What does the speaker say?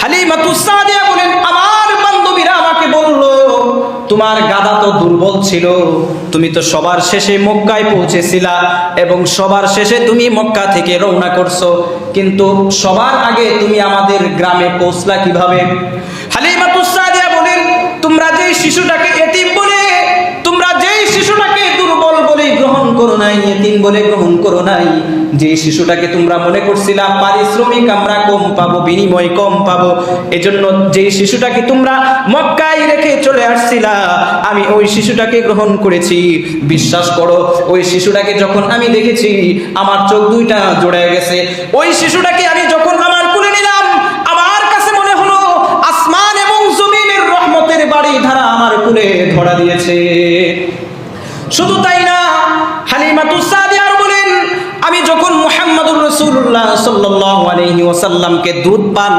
হালিমাতুস সাদিয়া বলেন, আমার বান্ধবীরা আমাকে বলল, তোমার গাধা তো দুর্বল ছিল, তুমি তো সবার শেষে মক্কায় পৌঁছেছিলা এবং সবার শেষে তুমি মক্কা থেকে রওনা করছো, কিন্তু সবার আগে তুমি আমাদের গ্রামে পৌঁছলা কিভাবে? হালিমাতুস সাদিয়া বলেন, তোমরা যেই শিশুটাকে এতিম বলে, তোমরা যেই শিশুটাকে দুর্বল বলে গ্রহণ করো নাই, এতিম বলে গ্রহণ করো নাই, যে শিশুটাকে তোমরা মনে করছিলা পারিশ্রমিক আমরা কম পাবো, বিনিময় কম পাবো, এজন্য যেই শিশুটাকে তোমরা মক্কায় রেখে চলে আসছিলা, আমি ওই শিশুটাকে গ্রহণ করেছি। বিশ্বাস করো, ওই শিশুটাকে যখন আমি দেখেছি আমার চোখ দুইটা জোড়ায় গেছে। ওই শিশুটাকে আমি যখন আমার কুলে নিলাম, আমার কাছে মনে হলো আসমান এবং জমিনের রহমতের বাড়ি ধারা আমার কুলে ধরা দিয়েছে। শুধু তাই না, হালিমাতুস সাদিয়া বলেন, আমি যখন মুহাম্মদুর রাসূলুল্লাহ সাল্লাল্লাহু আলাইহি ওয়াসাল্লামকে দুধ পান